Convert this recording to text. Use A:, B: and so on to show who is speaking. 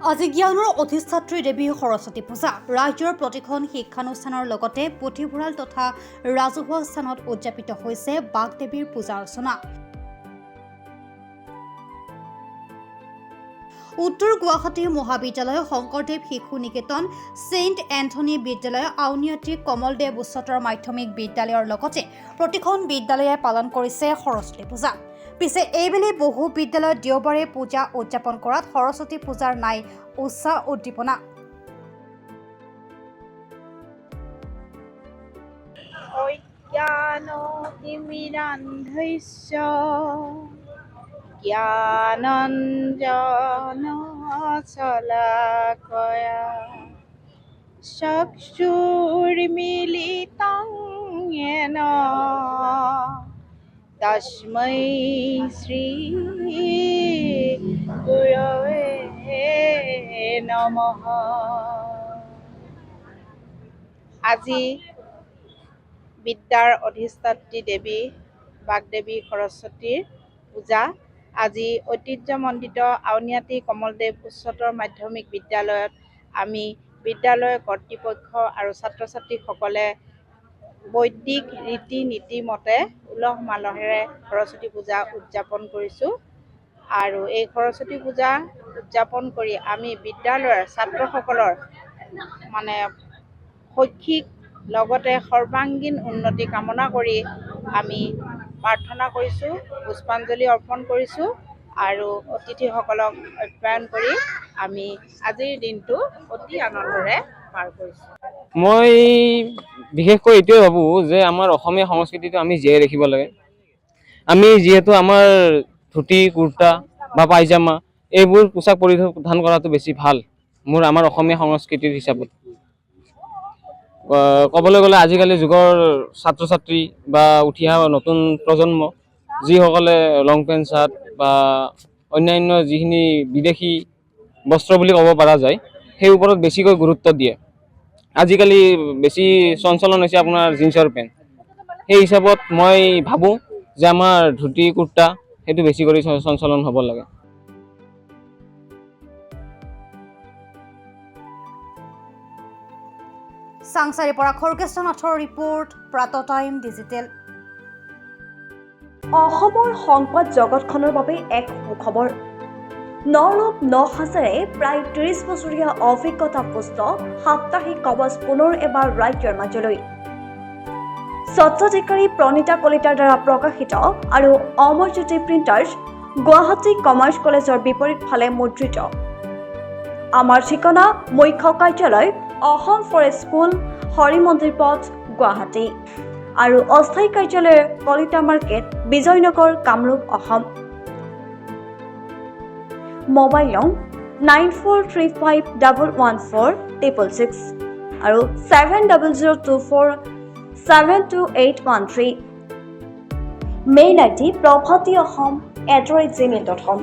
A: আজি জ্ঞানৰ অধিষ্ঠাত্ৰী দেৱী সৰস্বতী পূজা ৰাজ্যৰ প্ৰতিখন শিক্ষানুষ্ঠানৰ লগতে পুথিভঁৰাল তথা ৰাজহুৱা স্থানত উদযাপিত হৈছে বাগদেৱীৰ পূজা অৰ্চনা। উত্তৰ গুৱাহাটী মহাবিদ্যালয়, শংকৰদেৱ শিশু নিকেতন, ছেইণ্ট এন্থনী বিদ্যালয়, আউনীআটী কমলদেৱ উচ্চতৰ মাধ্যমিক বিদ্যালয়ৰ লগতে প্ৰতিখন বিদ্যালয়ে পালন কৰিছে সৰস্বতী পূজা। পিছে এইবেলি বহু বিদ্যালয়ত দেওবাৰে পূজা উদযাপন কৰাত সৰস্বতী পূজাৰ নাই উৎসাহ উদ্দীপনা।
B: জ্ঞানঞ্জনশলাকয়া চক্ষুৰ্মিলিতং য়েন তস্मै শ্ৰী গুৰৱে নমঃ। আজি বিদ্যাৰ অধিষ্ঠাত্ৰী দেৱী বাগদেৱী সৰস্বতীৰ পূজা। আজি ঐতিহ্যমণ্ডিত আউনীআটী কমলদেৱ উচ্চতৰ মাধ্যমিক বিদ্যালয়ত আমি বিদ্যালয়ৰ কৰ্তৃপক্ষ আৰু ছাত্ৰ ছাত্ৰীসকলে বৈদিক ৰীতি নীতি মতে উলহ মালহেৰে সৰস্বতী পূজা উদযাপন কৰিছোঁ। আৰু এই সৰস্বতী পূজা উদযাপন কৰি আমি বিদ্যালয়ৰ ছাত্ৰসকলৰ শৈক্ষিক লগতে সৰ্বাংগীন উন্নতি কামনা কৰি আমি প্ৰাৰ্থনা কৰিছোঁ, পুষ্পাঞ্জলি অৰ্পণ কৰিছোঁ আৰু অতিথিসকলক আপ্যায়ন কৰি আমি আজিৰ দিনটো অতি আনন্দৰে পাৰ কৰিছোঁ।
C: মই বিশেষকৈ এইটোৱে ভাবোঁ যে আমাৰ অসমীয়া সংস্কৃতিটো আমি জীয়াই ৰাখিব লাগে। আমি যিহেতু আমাৰ ধুতি কুৰ্তা বা পাইজামা এইবোৰ পোচাক পৰিধান কৰাটো বেছি ভাল আমাৰ অসমীয়া সংস্কৃতিৰ হিচাপত। ক'বলৈ গ'লে আজিকালি যুগৰ ছাত্ৰ ছাত্ৰী বা উঠি অহা নতুন প্ৰজন্ম যিসকলে লং পেণ্ট চাৰ্ট বা অন্যান্য যিখিনি বিদেশী বস্ত্ৰ বুলি ক'ব পৰা যায় সেই ওপৰত বেছিকৈ গুৰুত্ব দিয়ে। আজিকালি বেছি চঞ্চলন হৈছে আপোনাৰ জিন্সৰ পেণ্ট। সেই হিচাপত মই ভাবোঁ যে আমাৰ ধুতি কুৰ্তা সেইটো বেছি কৰি চঞ্চলন হ'ব লাগে।
A: চাংচাৰীৰ পৰা খৰ্গেশ্বনাথৰ ৰিপৰ্ট, প্ৰাত টাইম ডিজিটেল।
D: অসমৰ সংবাদ জগতখনৰ বাবে এক সুখবৰ। নৰূপ নসাজেৰে প্ৰায় ৩০ বছৰীয়া অভিজ্ঞতাপুষ্ট সাপ্তাহিক কবচ পুনৰ এবাৰ ৰাজ্যৰ মাজলৈ। স্বত্বাধিকাৰী প্ৰণীতা কলিতাৰ দ্বাৰা প্ৰকাশিত আৰু অমৰজ্যোতি প্ৰিণ্টাৰ্ছ, গুৱাহাটী কমাৰ্চ কলেজৰ বিপৰীত ফালে মুদ্ৰিত। আমাৰ ঠিকনা মুখ্য কাৰ্যালয়, অসম ফৰেষ্ট স্কুল, হৰি মন্দিৰ পথ, গুৱাহাটী আৰু অস্থায়ী কাৰ্যালয় কলিতা মাৰ্কেট, বিজয়নগৰ, কামৰূপ, অসম। মোবাইল নং 9435114666 আৰু 7024722813। Mail ID probhatiahom@gmail.com।